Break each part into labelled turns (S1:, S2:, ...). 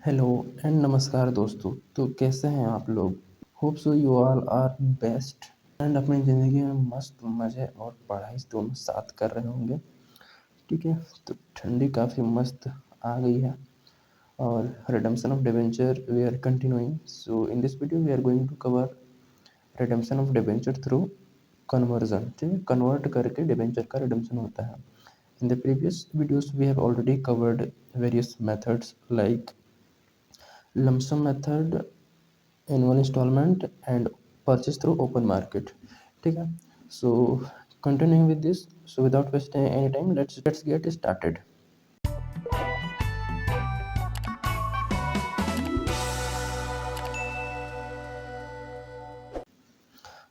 S1: Hello and नमस्कार दोस्तों। तो कैसे हैं आप लोग? Hope so you all are best and अपनी ज़िंदगी में मस्त मज़े और पढ़ाई दोनों साथ कर रहे होंगे। ठीक है, तो ठंडी काफ़ी मस्त आ गई है और redemption of debenture we are continuing. So in this video we are going to cover redemption of debenture through conversion. ठीक है, कन्वर्ट करके डिबेंचर का रिडेम्पशन होता है। In the previous videos we have already covered various methods like lump sum method, annual installment and purchase through open market. ठीक है, so continuing with this, so without wasting any time let's get started.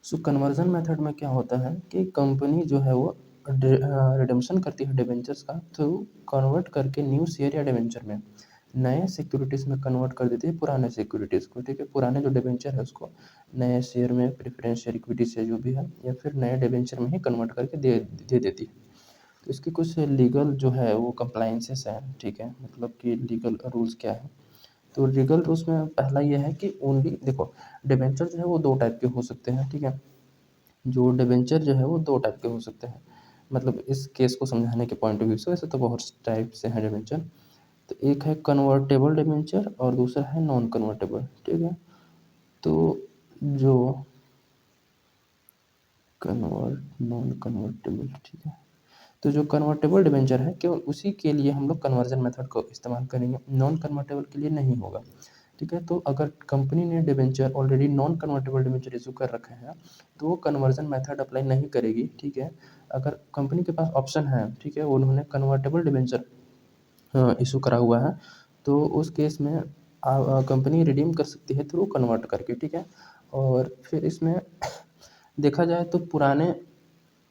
S1: So conversion method में क्या होता है कि company जो है वो रिडेम्पशन करती है डिबेंचर्स का थ्रू कन्वर्ट करके न्यू शेयर या डिबेंचर में नए सिक्योरिटीज़ में कन्वर्ट कर देती है पुराने सिक्योरिटीज़ को। ठीक है, पुराने जो डिबेंचर है उसको नए शेयर में, प्रेफरेंस शेयर, इक्विटी शेयर जो भी है, या फिर नए डिबेंचर में ही कन्वर्ट करके दे देती है। तो इसकी कुछ लीगल जो है वो कंप्लाइंसेस हैं। ठीक है, मतलब कि लीगल रूल्स क्या है। तो लीगल रूल्स में पहला ये है कि ओनली देखो, डिबेंचर जो है वो दो टाइप के हो सकते हैं। ठीक है, जो डिबेंचर जो है वो दो टाइप के हो सकते हैं। मतलब इस केस को समझाने के पॉइंट ऑफ व्यू से वैसे तो बहुत टाइप से हैं डिबेंचर। तो एक है कन्वर्टेबल डिबेंचर और दूसरा है नॉन कन्वर्टेबल। ठीक है, तो जो नॉन कन्वर्टेबल, ठीक है, तो जो कन्वर्टेबल डिबेंचर है केवल उसी के लिए हम लोग कन्वर्जन मेथड को इस्तेमाल करेंगे, नॉन कन्वर्टेबल के लिए नहीं होगा। ठीक है, तो अगर कंपनी ने debenture already non convertible debenture issue कर रखे हैं तो वो कन्वर्जन मेथड अप्लाई नहीं करेगी। ठीक है, अगर कंपनी के पास ऑप्शन है, ठीक है, उन्होंने कन्वर्टेबल डिबेंचर इशू करा हुआ है, तो उस केस में कंपनी रिडीम कर सकती है थ्रू कन्वर्ट करके। ठीक है, और फिर इसमें देखा जाए तो पुराने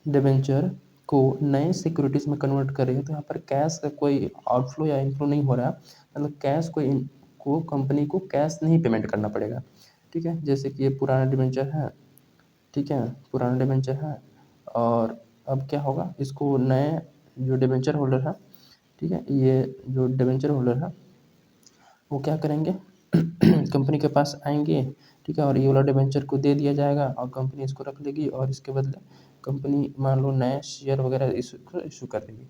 S1: डिबेंचर को नए सिक्योरिटीज़ में कन्वर्ट कर रही है, तो यहाँ पर कैश का कोई आउटफ्लो या इनफ्लो नहीं हो रहा है। मतलब कैश को कंपनी को कैश नहीं पेमेंट करना पड़ेगा। ठीक है, जैसे कि ये पुराना डिबेंचर है। ठीक है, पुराना डिबेंचर है और अब क्या होगा, इसको नए जो डिबेंचर होल्डर है, ठीक है, ये जो डिबेंचर होल्डर है वो क्या करेंगे कंपनी के पास आएंगे। ठीक है, और ये वाला डिबेंचर को दे दिया जाएगा और कंपनी इसको रख लेगी और इसके बदले कंपनी मान लो नए शेयर वगैरह इशू कर देगी।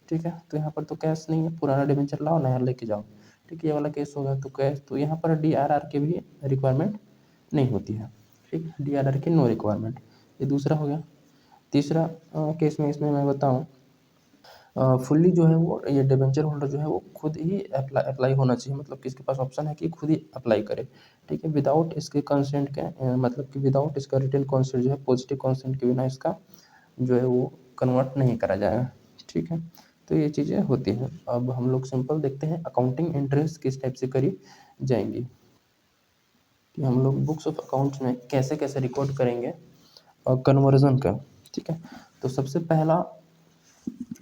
S1: ठीक है, तो यहाँ पर तो कैश नहीं है, पुराना डिबेंचर लाओ नया लेके जाओ। ठीक है, ये वाला केस होगा तो कैश, तो यहाँ पर DRR की भी रिक्वायरमेंट नहीं होती है। ठीक है, DRR की नो रिक्वायरमेंट। ये दूसरा हो गया। तीसरा केस में इसमें मैं बताऊँ, फुल्ली जो है वो ये डिबेंचर होल्डर जो है वो खुद ही अप्लाई होना चाहिए। मतलब कि इसके पास ऑप्शन है कि खुद ही अप्लाई करे। ठीक है, विदाउट इसके कंसेंट के, मतलब कि विदाउट इसका रिटन कंसेंट जो है, पॉजिटिव कंसेंट के बिना इसका जो है वो कन्वर्ट नहीं करा जाएगा। ठीक है, तो ये चीज़ें होती हैं। अब हम लोग सिंपल देखते हैं अकाउंटिंग एंट्रीज किस टाइप से करी जाएंगी, कि हम लोग बुक्स ऑफ अकाउंट्स में कैसे कैसे रिकॉर्ड करेंगे और कन्वर्जन का। ठीक है, तो सबसे पहला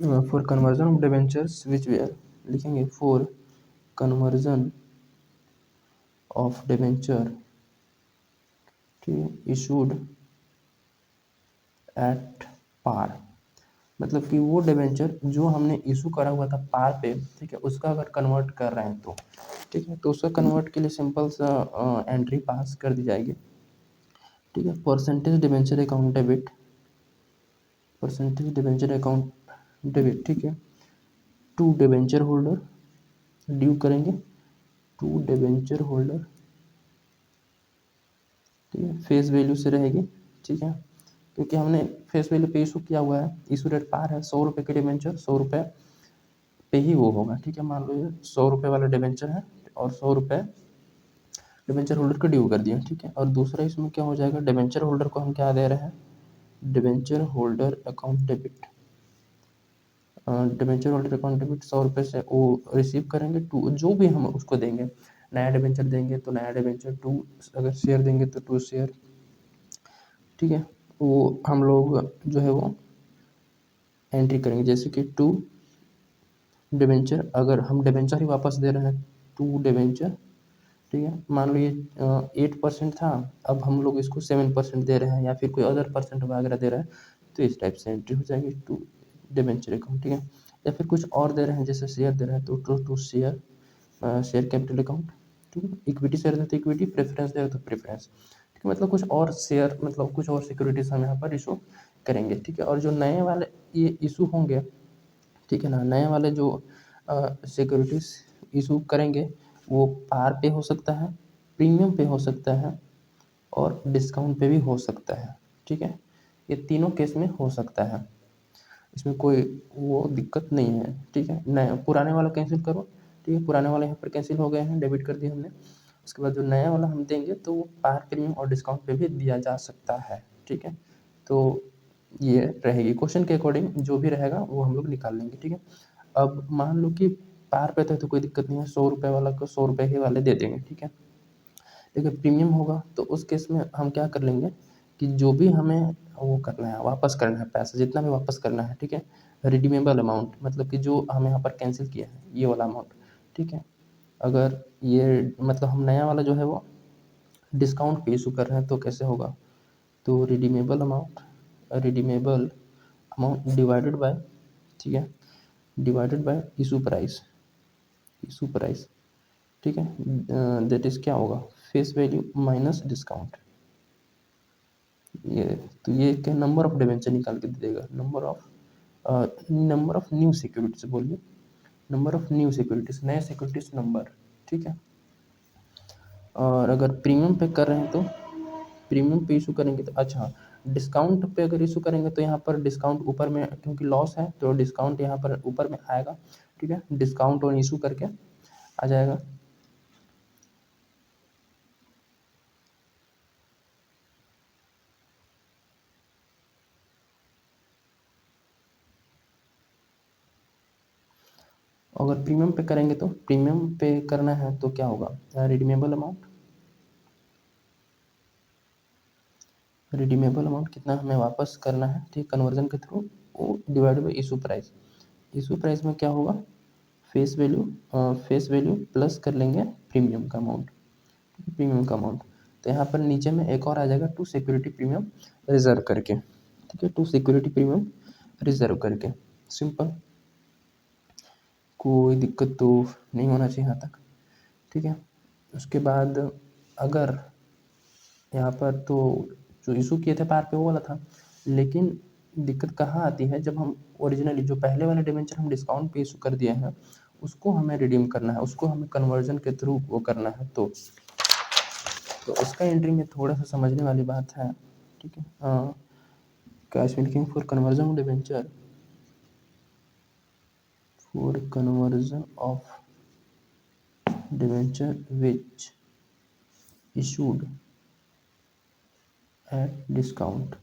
S1: for conversion of debentures which we are लिखेंगे फॉर कन्वर्जन ऑफ डिबेंचर, ठीक है, इशूड एट पार। मतलब कि वो डिबेंचर जो हमने इशू करा हुआ था पार पे, ठीक है, उसका अगर कन्वर्ट कर रहे हैं तो, ठीक है, तो उसका कन्वर्ट के लिए सिंपल सा एंट्री पास कर दी जाएगी। ठीक है, percentage debenture account debit, percentage debenture account debit, ठीक है, टू डिबेंचर होल्डर ड्यू करेंगे, टू डिबेंचर होल्डर, ठीक है, फेस वैल्यू से रहेगी। ठीक है, क्योंकि हमने फेस वैल्यू पे इशू किया हुआ है, इशू रेट पार है, 100 रुपये के डिबेंचर 100 रुपये पे ही वो होगा। ठीक है, मान लो ये 100 रुपये वाला डिबेंचर है और 100 रुपये डिबेंचर होल्डर को ड्यू कर दिया। ठीक है, और दूसरा इसमें क्या हो जाएगा, डिबेंचर होल्डर को हम क्या दे रहे हैं, debenture holder account debit, debenture holder account debit 100 रुपये से वो रिसीव करेंगे। टू जो भी हम उसको देंगे, नया डिबेंचर देंगे तो नया डिबेंचर, टू अगर शेयर देंगे तो 2 शेयर। ठीक है, वो हम लोग जो है वो एंट्री करेंगे, जैसे कि टू डिबेंचर, अगर हम डिबेंचर ही वापस दे रहे हैं, टू डिबेंचर। ठीक है, मान लो ये 8% था, अब हम लोग इसको 7% दे रहे हैं या फिर कोई अदर परसेंट वगैरह दे रहे हैं, तो इस टाइप से एंट्री हो जाएगी टू डिबेंचर अकाउंट। ठीक है, या फिर कुछ और दे रहे हैं, जैसे शेयर दे रहे हैं तो to share share capital account, ठीक है। इक्विटी शेयर है तो इक्विटी, प्रेफरेंस है तो प्रेफरेंस, ठीक है। मतलब कुछ और शेयर, मतलब कुछ और सिक्योरिटीज हम यहाँ पर इशू करेंगे, ठीक है। और जो नए वाले ये इशू होंगे, ठीक है ना, नए वाले जो सिक्योरिटीज इशू करेंगे वो पार पे हो सकता है, प्रीमियम पे हो सकता है और डिस्काउंट पे भी हो सकता है, ठीक है। ये तीनों केस में हो सकता है, इसमें कोई वो दिक्कत नहीं है, ठीक है। नया पुराने वाला कैंसिल करो, ठीक है। पुराने वाले यहाँ पर कैंसिल हो गए हैं, डेबिट कर दिए हमने। उसके बाद जो नया वाला हम देंगे तो वो पार, प्रीमियम और डिस्काउंट पे भी दिया जा सकता है, ठीक है। तो ये रहेगी, क्वेश्चन के अकॉर्डिंग जो भी रहेगा वो हम लोग निकाल लेंगे, ठीक है। अब मान लो कि पार पे तो कोई दिक्कत नहीं है, 100 रुपये वाला को 100 रुपये ही वाले दे देंगे, ठीक है। लेकिन प्रीमियम होगा तो उस केस में हम क्या कर लेंगे कि जो भी हमें वो करना है, वापस करना है पैसा, जितना भी वापस करना है, ठीक है। रिडीमेबल अमाउंट, मतलब कि जो हम यहाँ पर कैंसिल किया है ये वाला अमाउंट, ठीक है। अगर ये मतलब हम नया वाला जो है वो डिस्काउंट पे इशू कर रहे हैं तो कैसे होगा, तो रिडीमेबल अमाउंट डिवाइडेड बाय, ठीक है, डिवाइडेड बाय इशू प्राइस, ठीक है। दैट इज क्या होगा, फेस वैल्यू माइनस डिस्काउंट। ये तो ये क्या, नंबर ऑफ डिवेंचर निकाल के दे देगा, नंबर ऑफ न्यू सिक्योरिटीज बोलिए, नंबर ऑफ न्यू सिक्योरिटीज, नए सिक्योरिटीज नंबर, ठीक है। और अगर प्रीमियम पे कर रहे हैं तो प्रीमियम पे इशू करेंगे तो अच्छा, डिस्काउंट पे अगर इशू करेंगे तो यहाँ पर डिस्काउंट ऊपर में, क्योंकि लॉस है तो डिस्काउंट यहाँ पर ऊपर में आएगा, ठीक है। डिस्काउंट और इशू करके आ जाएगा। अगर प्रीमियम पे करेंगे तो प्रीमियम पे करना है तो क्या होगा, रिडीमेबल अमाउंट कितना हमें वापस करना है, ठीक, कन्वर्जन के थ्रू, वो डिवाइड बाई इशू प्राइस में क्या होगा, फेस वैल्यू प्लस कर लेंगे प्रीमियम का अमाउंट। तो यहाँ पर नीचे में एक और आ जाएगा, टू सिक्योरिटी प्रीमियम रिजर्व करके, ठीक है, टू सिक्योरिटी प्रीमियम रिजर्व करके, सिंपल, कोई दिक्कत तो नहीं होना चाहिए यहाँ तक, ठीक है। उसके बाद अगर यहाँ पर तो जो इशू किए थे पार पे वो वाला था, लेकिन दिक्कत कहाँ आती है, जब हम ओरिजिनली जो पहले वाले डिबेंचर हम डिस्काउंट पे इशू कर दिए हैं उसको हमें रिडीम करना है, उसको हमें कन्वर्जन के थ्रू वो करना है, तो उसका एंट्री में थोड़ा सा समझने वाली बात है, ठीक है। Cash making for conversion of debenture which issued at discount,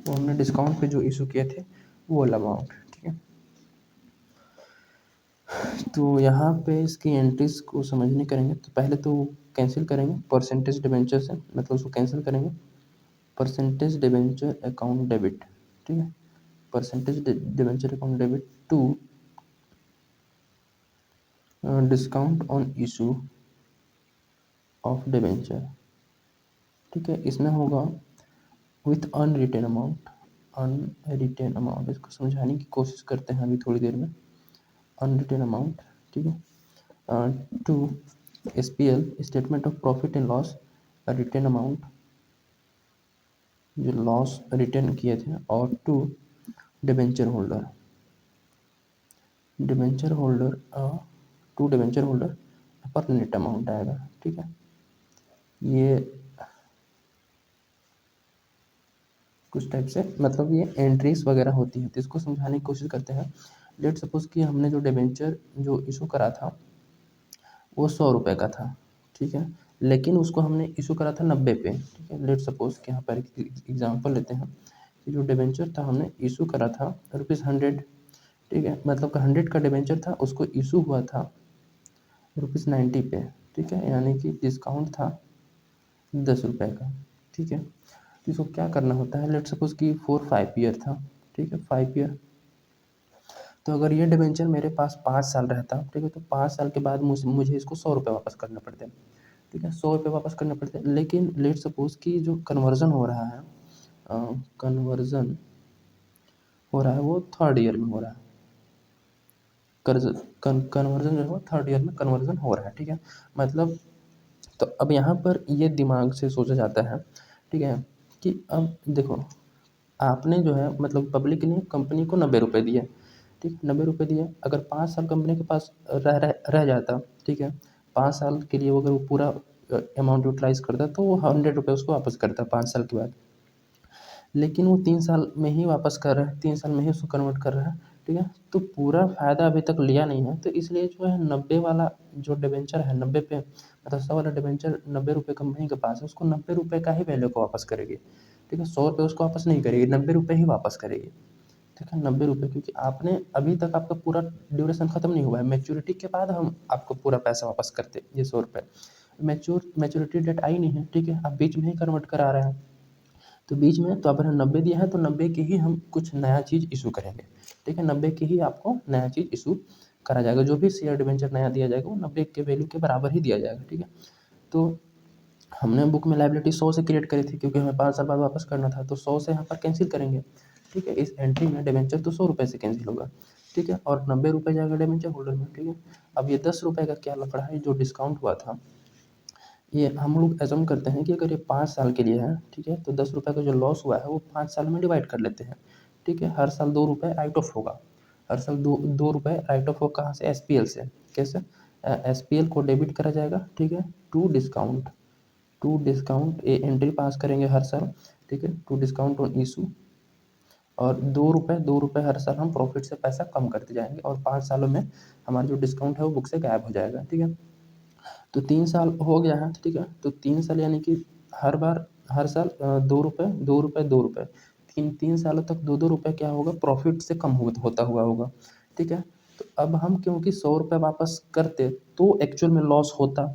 S1: वो हमने डिस्काउंट पे जो इशू किए थे वो वाला अमाउंट, ठीक है। तो यहाँ पे इसकी एंट्रीज को समझने करेंगे तो पहले तो कैंसिल करेंगे परसेंटेज डिबेंचर से, मतलब उसको कैंसिल करेंगे, परसेंटेज डिबेंचर अकाउंट डेबिट, ठीक है, percentage debenture account debit to discount on issue of debenture, ठीक है। इसमें होगा विथ अनरिटेन अमाउंट, इसको समझाने की कोशिश करते हैं अभी थोड़ी देर में। अनरिटेन अमाउंट, ठीक है, to SPL, statement of profit and loss, written amount जो लॉस रिटर्न किए थे, और to debenture holder, debenture holder to debenture holder पर नेट अमाउंट आएगा, ठीक है। ये कुछ टाइप से मतलब ये एंट्रीज वगैरह होती है, तो इसको समझाने की कोशिश करते हैं। लेट सपोज कि हमने जो डिबेंचर जो इशू करा था वो 100 रुपये का था, ठीक है, लेकिन उसको हमने इशू करा था 90 पे, ठीक है। लेट सपोज कि यहाँ पर एग्जांपल लेते हैं कि जो डिबेंचर था हमने इशू करा था ₹100, ठीक है, मतलब का 100 का डिबेंचर था, उसको इशू हुआ था ₹90 पे, ठीक है, यानी कि डिस्काउंट था 10 रुपये का, ठीक है। तो इसको क्या करना होता है, लेट सपोज कि 4-5 ईयर था, ठीक है, 5 ईयर। तो अगर ये डिबेंचर मेरे पास 5 साल रहता, ठीक है, तो 5 साल के बाद मुझे इसको 100 रुपये वापस करने पड़ते, ठीक है, 100 रुपये वापस करने पड़ते। लेकिन लेट सपोज कि जो कन्वर्जन हो रहा है, कन्वर्जन हो रहा है वो 3rd ईयर में हो रहा है, कर्ज कन्वर्जन जो है वो थर्ड ईयर में कन्वर्जन हो रहा है, ठीक है। मतलब तो अब यहाँ पर ये दिमाग से सोचा जाता है, ठीक है, कि अब देखो आपने जो है मतलब पब्लिक ने कंपनी को 90 रुपये दिए, ठीक है, 90 रुपये दिए, अगर 5 साल कंपनी के पास रह जाता, ठीक है, 5 साल के लिए वो अगर वो पूरा अमाउंट यूटिलाइज करता तो वो 100 रुपये उसको वापस करता 5 साल के बाद। लेकिन वो 3 साल में ही वापस कर रहा है, 3 साल में ही उसको कन्वर्ट कर रहा है, ठीक है। तो पूरा फ़ायदा अभी तक लिया नहीं है, तो इसलिए जो है 90 वाला जो डिबेंचर है 90 पे मतलब 100 वाला डिबेंचर 90 रुपये कंपनी के पास है, उसको 90 रुपये का ही वैल्यू को वापस करेगी, ठीक है। 100 रुपये उसको वापस नहीं करेगी, 90 रुपये ही वापस करेगी, ठीक है। 90 रुपये क्योंकि आपने अभी तक आपका पूरा ड्यूरेशन ख़त्म नहीं हुआ है, मैच्योरिटी के बाद हम आपको पूरा पैसा वापस करते ये 100 रुपये। मैच्योरिटी डेट आई नहीं है, ठीक है, आप बीच में ही कन्वर्ट करा रहे हैं, तो बीच में तो अगर 90 दिया है तो 90 की ही हम कुछ नया चीज़ इशू करेंगे, ठीक है। 90 की ही आपको नया चीज़ इशू करा जाएगा, जो भी शेयर डिबेंचर नया दिया जाएगा वो 90 के वैल्यू के बराबर ही दिया जाएगा, ठीक है। तो हमने बुक में लायबिलिटी 100 से क्रिएट करी थी क्योंकि हमें 5 साल बाद वापस करना था, तो 100 से यहाँ पर कैंसिल करेंगे, ठीक है। इस एंट्री में डिबेंचर तो 100 रुपये से कैंसिल होगा, ठीक है, और 90 रुपये जाएगा डिबेंचर होल्डर में, ठीक है। अब ये 10 रुपये का क्या लफड़ा है, जो डिस्काउंट हुआ था ये हम लोग एज्यूम करते हैं कि अगर ये 5 साल के लिए है, ठीक है, तो 10 रुपये का जो लॉस हुआ है वो 5 साल में डिवाइड कर लेते हैं, ठीक है। हर साल 2 रुपये राइट ऑफ होगा, हर साल 2 रुपये राइट ऑफ हो, कहाँ से, SPL से। कैसे, SPL को डेबिट करा जाएगा, ठीक है, to discount a entry pass करेंगे हर साल, ठीक है, टू डिस्काउंट ऑन इशू, और 2 रुपये हर साल हम प्रॉफिट से पैसा कम करते जाएंगे, और 5 सालों में हमारा जो डिस्काउंट है वो बुक से गायब हो जाएगा, ठीक है। तो 3 साल हो गया है, ठीक है, तो 3 साल यानी कि हर साल 2 रुपये 2 रुपये 2 रुपये, 3 सालों तक 2 2 रुपये क्या होगा, प्रॉफिट से कम होता हुआ होगा, ठीक है। तो अब हम क्योंकि 100 रुपये वापस करते तो एक्चुअल में लॉस होता,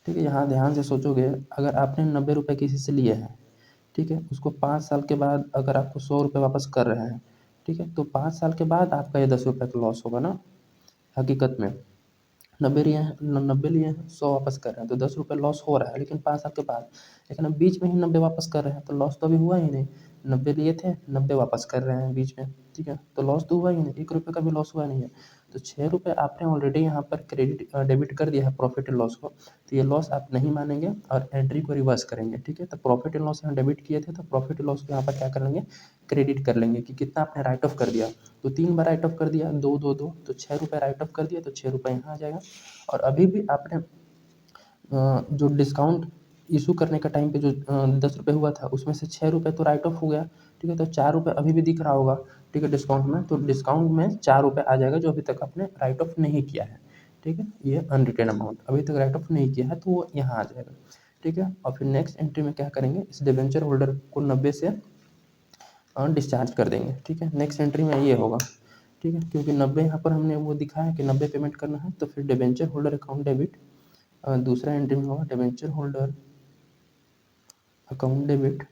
S1: ठीक है। यहाँ ध्यान से सोचोगे, अगर आपने 90 रुपये किसी से लिए हैं, ठीक है, उसको 5 साल के बाद अगर आपको 100 रुपये वापस कर रहे हैं, ठीक है, तो 5 साल के बाद आपका ये 10 रुपये का लॉस होगा ना, हकीकत में 90 लिए हैं 100 वापस कर रहे हैं तो 10 रुपये लॉस हो रहा है, लेकिन 5 साल के बाद। लेकिन अब बीच में ही 90 वापस कर रहे हैं तो लॉस तो अभी हुआ ही नहीं, 90 लिए थे 90 वापस कर रहे हैं बीच में, ठीक है, तो लॉस तो हुआ ही नहीं, 1 रुपये का भी लॉस हुआ नहीं है। तो 6 रुपये आपने ऑलरेडी यहाँ पर डेबिट कर दिया है प्रॉफिट एंड लॉस को, तो ये लॉस आप नहीं मानेंगे और एंट्री को रिवर्स करेंगे, ठीक है। तो प्रॉफिट एंड लॉस यहाँ डेबिट किए थे तो प्रॉफिट एंड लॉस को यहाँ पर क्या कर लेंगे, क्रेडिट कर लेंगे कि कितना आपने राइट ऑफ कर दिया, तो 3 बार राइट ऑफ कर दिया, 2 2 2, तो 6 रुपये राइट ऑफ कर दिया, तो 6 रुपये यहाँ आ जाएगा। और अभी भी आपने जो डिस्काउंट इशू करने का टाइम पे जो 10 रुपये हुआ था उसमें से 6 रुपये तो राइट ऑफ हो गया, ठीक है, तो 4 रुपये अभी भी दिख रहा होगा, ठीक है, डिस्काउंट में, तो डिस्काउंट में 4 रुपये आ जाएगा जो अभी तक आपने राइट ऑफ नहीं किया है, ठीक है। ये अनरिटेन अमाउंट अभी तक राइट ऑफ नहीं किया है तो वो यहाँ आ जाएगा, ठीक है। और फिर नेक्स्ट एंट्री में क्या करेंगे, इस डिबेंचर होल्डर को 90 से डिस्चार्ज कर देंगे, ठीक है। नेक्स्ट एंट्री में ये होगा, ठीक है, क्योंकि 90 यहाँ पर हमने वो दिखाया कि 90 पेमेंट करना है, तो फिर डिबेंचर होल्डर अकाउंट डेबिट, दूसरा एंट्री में होगा डिबेंचर होल्डर अकाउंट डेबिट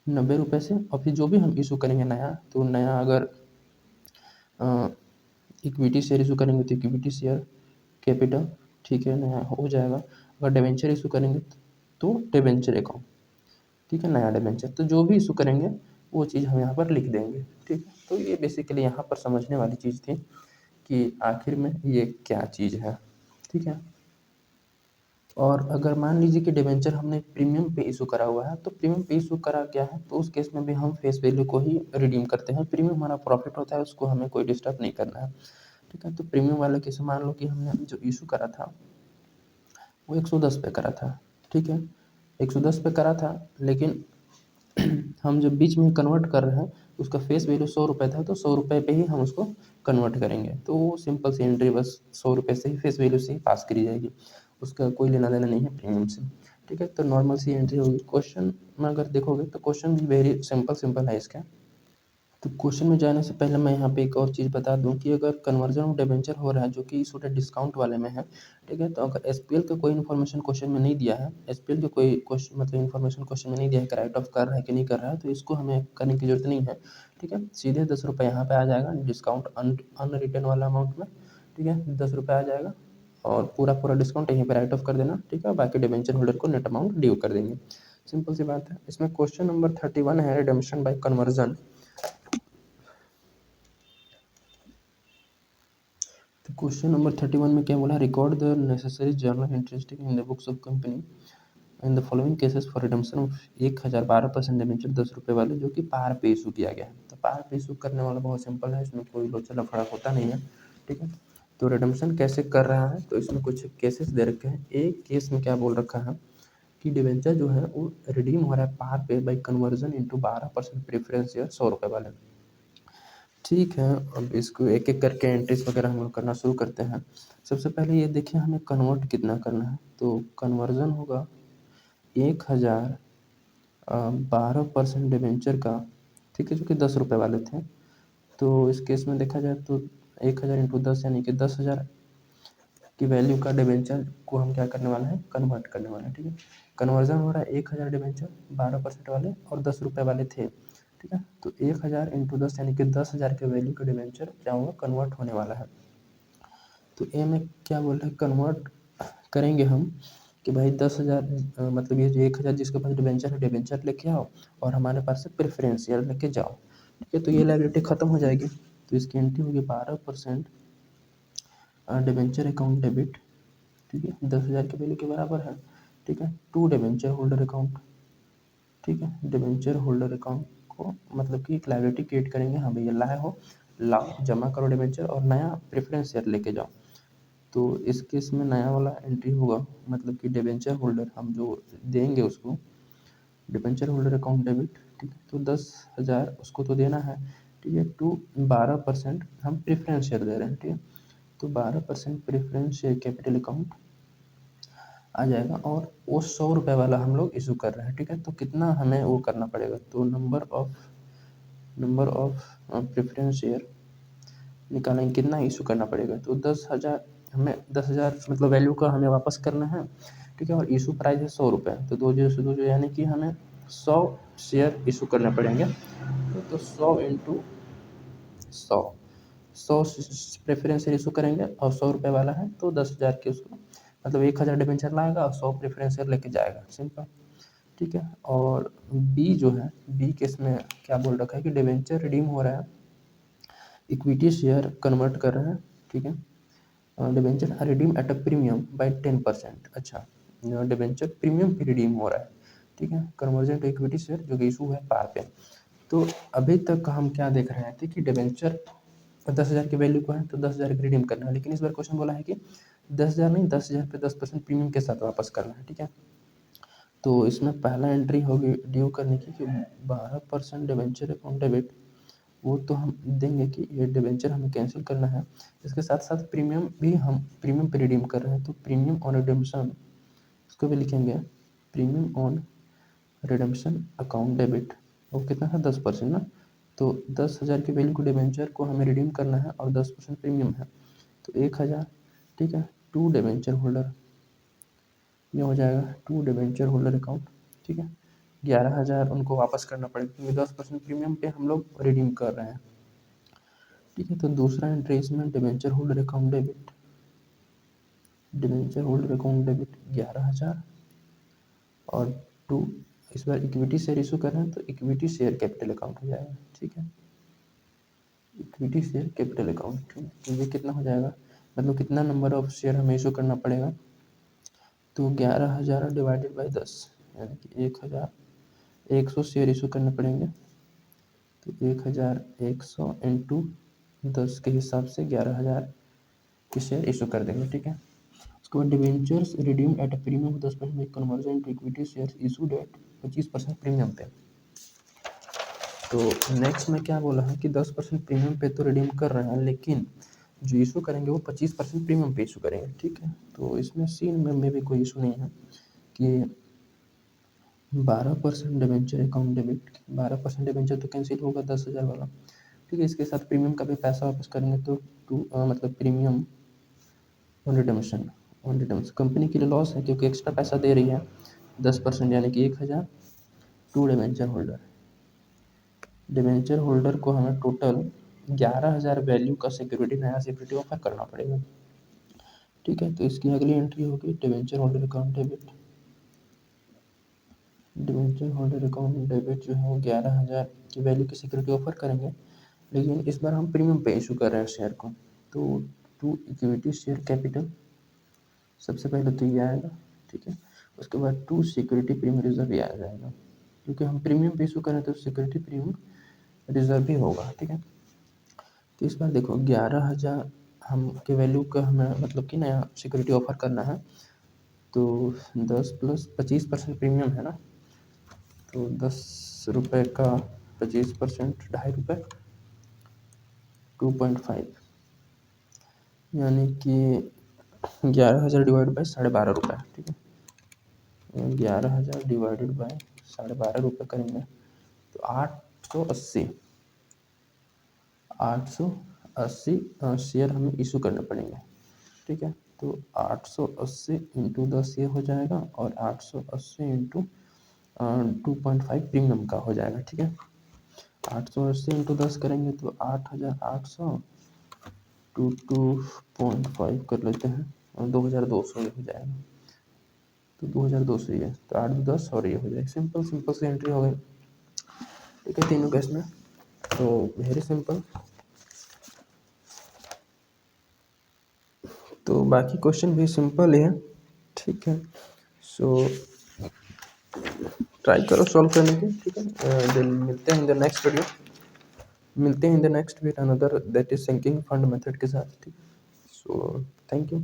S1: 90 रुपये से, और फिर जो भी हम इशू करेंगे नया, तो नया अगर इक्विटी शेयर इशू करेंगे तो इक्विटी शेयर कैपिटल, ठीक है, नया हो जाएगा। अगर डिबेंचर इशू करेंगे तो डिबेंचर अकाउंट, ठीक है, नया डिबेंचर, तो जो भी इशू करेंगे वो चीज़ हम यहाँ पर लिख देंगे, ठीक है। तो ये बेसिकली यहाँ पर समझने वाली चीज़ थी कि आखिर में ये क्या चीज़ है, ठीक है। और अगर मान लीजिए कि डिबेंचर हमने प्रीमियम पे इशू करा हुआ है, तो प्रीमियम पे इशू करा क्या है, तो उस केस में भी हम फेस वैल्यू को ही रिडीम करते हैं, प्रीमियम हमारा प्रॉफिट होता है, उसको हमें कोई डिस्टर्ब नहीं करना है, ठीक है। तो प्रीमियम वाले केस में मान लो कि हमने जो इशू करा था वो 110 पे करा था, ठीक है, 110 पे करा था, लेकिन हम जब बीच में कन्वर्ट कर रहे हैं उसका फेस वैल्यू 100 रुपये था, तो 100 रुपये पे ही हम उसको कन्वर्ट करेंगे, तो वो सिंपल सी एंट्री बस 100 रुपये से ही फेस वैल्यू से ही पास करी जाएगी, उसका कोई लेना देना नहीं है प्रीमियम से, ठीक है। तो नॉर्मल सी एंट्री होगी। क्वेश्चन में अगर देखोगे तो क्वेश्चन भी वेरी सिंपल है इसका। तो क्वेश्चन में जाने से पहले मैं यहाँ पे एक और चीज़ बता दूँ कि अगर कन्वर्जन ऑफ डिबेंचर हो रहा है जो कि इशूड डिस्काउंट वाले में है, ठीक है, तो अगर SPL का कोई इन्फॉर्मेशन क्वेश्चन में नहीं दिया है, SPL के कोई क्वेश्चन मतलब इन्फॉर्मेशन क्वेश्चन में नहीं दिया है कि राइट ऑफ कर रहा है कि नहीं कर रहा है, तो इसको हमें करने की जरूरत नहीं है, ठीक है। सीधे 10 रुपये यहाँ पे आ जाएगा डिस्काउंट अनरिटर्न वाला अमाउंट में, ठीक है, 10 रुपये आ जाएगा और पूरा डिस्काउंट यहीं पर राइट ऑफ कर देना, ठीक है, बाकी डिबेंचर होल्डर को नेट अमाउंट ड्यू कर देंगे, सिंपल सी बात है। इसमें क्वेश्चन नंबर 31 है redemption bye conversion. Question number 31 में क्या बोला, record the necessary journal interest in the books of company in the following cases for redemption of 1012% debenture 10 रुपये वाले, जो कि पार पे इशू किया गया है। तो पार पे इशू करने वाला बहुत सिंपल है, इसमें कोई लोचा लफड़ा होता नहीं है, ठीक है। तो रिडम्पशन कैसे कर रहा है, तो इसमें कुछ केसेस दे रखे हैं। एक केस में क्या बोल रखा है कि डिबेंचर जो है वो रिडीम हो रहा है पार पे by conversion into 12% preference share 100 रुपये वाले, ठीक है। अब इसको एक एक करके एंट्रीज वगैरह हम लोग करना शुरू करते हैं। सबसे पहले ये देखिए हमें कन्वर्ट कितना करना है, तो कन्वर्जन होगा 1000 12% डिबेंचर का, ठीक है, जो कि 10 रुपये वाले थे। तो इस केस में देखा जाए तो 1000 इंटू 10 यानी कि 10,000 की वैल्यू का डिबेंचर को हम क्या करने वाले हैं, कन्वर्ट करने वाले हैं, ठीक है। कन्वर्जन हो रहा है 1000 डिबेंचर 12% वाले और 10 रुपये वाले थे, ठीक है। तो 1000 इंटू 10 यानी कि 10,000 के वैल्यू का डिबेंचर क्या होगा, कन्वर्ट होने वाला है। तो ए में क्या बोल रहे हैं, कन्वर्ट करेंगे हम कि भाई 10,000 मतलब ये जो 1000 जिसके पास डिबेंचर है, डिबेंचर लेके आओ और हमारे पास से प्रेफरेंस शेयर लेके जाओ, ठीक है। तो ये लायबिलिटी खत्म हो जाएगी, तो इसकी एंट्री होगी 12% डिबेंचर अकाउंट डेबिट, ठीक है, 10,000 के वैल्यू के बराबर है, ठीक है, टू डिबेंचर होल्डर अकाउंट, ठीक है। डिबेंचर होल्डर अकाउंट को मतलब कि एक लायबिलिटी क्रिएट करेंगे, हाँ भैया लाए हो, लाओ जमा करो डिबेंचर और नया प्रेफरेंस शेयर लेके जाओ। तो इस केस में नया वाला एंट्री होगा, मतलब कि डिबेंचर होल्डर हम जो देंगे उसको, डिबेंचर होल्डर अकाउंट डेबिट, ठीक है। तो 10,000 उसको तो देना है, ठीक है, टू 12% हम प्रेफरेंस शेयर दे रहे हैं, ठीक है। तो 12% प्रेफरेंस शेयर कैपिटल अकाउंट आ जाएगा और वो 100 रुपये वाला हम लोग इशू कर रहे हैं, ठीक है। तो कितना हमें वो करना पड़ेगा, तो नंबर ऑफ प्रेफरेंस शेयर निकालेंगे, कितना इशू करना पड़ेगा, तो 10,000 हमें 10,000 मतलब वैल्यू का हमें वापस करना है, ठीक है। और इशू प्राइस है 100 रुपये, तो 2 0 से 2 0 यानी कि हमें 100 शेयर इशू करने पड़ेंगे, तो 100 प्रेफरेंस शेयर इशू करेंगे और 100 रुपये वाला है तो 10,000 के उसको मतलब 1000 डिबेंचर लाएगा और 100 प्रेफरेंस शेयर लेके जाएगा, सिंपल, ठीक है। और बी जो है, बी केस में क्या बोल रखा है कि डिबेंचर रिडीम हो रहा है, इक्विटी शेयर कन्वर्ट कर रहे हैं, ठीक है। Debenture redeem at a premium bye 10%, अच्छा, डिबेंचर प्रीमियम पे रिडीम हो रहा है, ठीक है, कन्वर्जन टू इक्विटी शेयर जो कि इशू है पार पे। तो अभी तक हम क्या देख रहे थे कि डिबेंचर 10,000 की वैल्यू को है तो 10,000 की रिडीम करना है, लेकिन इस बार क्वेश्चन बोला है कि 10,000 नहीं 10,000 पे 10% प्रीमियम के साथ वापस करना है, ठीक है। तो इसमें पहला एंट्री होगी ड्यू करने की कि 12% डिबेंचर अकाउंट डेबिट, वो तो हम देंगे कि ये डिबेंचर हमें कैंसिल करना है, इसके साथ साथ प्रीमियम भी हम प्रीमियम पे रिडीम कर रहे हैं, तो प्रीमियम ऑन रिडम्पशन इसको भी लिखेंगे, premium on redemption account debit, वो कितना है 10% ना, तो 10,000 की वैल्यू को डिबेंचर को हमें रिडीम करना है और 10% प्रीमियम है, तो 1,000, ठीक है, टू डिबेंचर होल्डर, ये हो जाएगा टू डिबेंचर होल्डर अकाउंट, ठीक है। 11,000 उनको वापस करना पड़ेगा क्योंकि 10% प्रीमियम पे हम लोग रिडीम कर रहे हैं, ठीक है। तो दूसरा एंट्री इसमें debenture holder account debit, debenture holder account debit 11,000 और टू, इस बार इक्विटी शेयर इशू कर रहे हैं तो इक्विटी शेयर कैपिटल अकाउंट हो जाएगा, ठीक है, इक्विटी शेयर कैपिटल अकाउंट, ठीक है। तो ये कितना हो जाएगा, मतलब कितना नंबर ऑफ शेयर हमें इशू करना पड़ेगा, तो 11,000 डिवाइडेड बाई 10 यानी कि 1,100 शेयर इशू करने पड़ेंगे, तो 1,100 इंटू 10 के हिसाब से 11,000 के शेयर इशू कर देंगे, ठीक है। उसके बाद debentures redeem at a premium 10% conversion to equity share issued at 25% premium पे। तो नेक्स्ट में क्या बोला है कि 10% प्रीमियम पे तो रिडीम कर रहे हैं, लेकिन जो इशू करेंगे वो 25% प्रीमियम पे इशू करेंगे, ठीक है। तो इसमें सी में भी कोई इशू नहीं है कि 12% डिवेंचर अकाउंट डेबिट, 12% डिवेंचर तो कैंसिल होगा 10,000 वाला, ठीक है। इसके साथ प्रीमियम का भी पैसा वापस करेंगे तो मतलब प्रीमियम ऑन रिडम्पशन कंपनी के लिए लॉस है क्योंकि एक्स्ट्रा पैसा दे रही है 10% यानी कि 1,000, टू डिवेंचर होल्डर को हमें टोटल 11,000 वैल्यू का सिक्योरिटी नया सिक्योरिटी ऑफर करना पड़ेगा, ठीक है। तो इसकी अगली एंट्री होगी debenture holder account debit, debenture holder account debit जो है वो 11,000 की वैल्यू की सिक्योरिटी ऑफर करेंगे, लेकिन इस बार हम प्रीमियम पे इशू कर रहे हैं शेयर को, तो टू इक्विटी शेयर कैपिटल, सबसे पहले तो ये आएगा, ठीक है। उसके बाद टू सिक्योरिटी प्रीमियम रिजर्व ये आ जाएगा, क्योंकि हम प्रीमियम पे इशू करें तो सिक्योरिटी प्रीमियम रिजर्व भी होगा, ठीक है। तो इस बार देखो 11,000 हम के वैल्यू का हमें मतलब कि नया सिक्योरिटी ऑफर करना है, तो 10 प्लस 25% प्रीमियम है ना, तो 10 रुपये का 25% ₹2.5, 2.5, यानी कि 11,000 डिवाइड बाई ₹12.5, ठीक है। 11,000 डिवाइडेड बाई ₹12.5 करेंगे तो 880 शेयर हमें इशू करने पड़ेंगे, ठीक है। तो 880 इंटू 10 ये हो जाएगा, और 880 इंटू 2.5 प्रीमियम का हो जाएगा, ठीक है। 880 इंटू 10 करेंगे तो 8,800 टू 2.5 कर लेते हैं, और 2,200 ये हो जाएगा, तो 2,200 ये, तो 8 10 और ये हो जाएगा। सिंपल सिंपल सी एंट्री हो गई, ठीक है, तीनों केस में। तो वेरी सिंपल। तो बाकी क्वेश्चन भी सिंपल ही है, ठीक है। सो ट्राई करो सॉल्व करने की, ठीक है। देन मिलते हैं इन द नेक्स्ट वीडियो, मिलते हैं in the next video another that is sinking fund method के साथ, ठीक है। So thank you.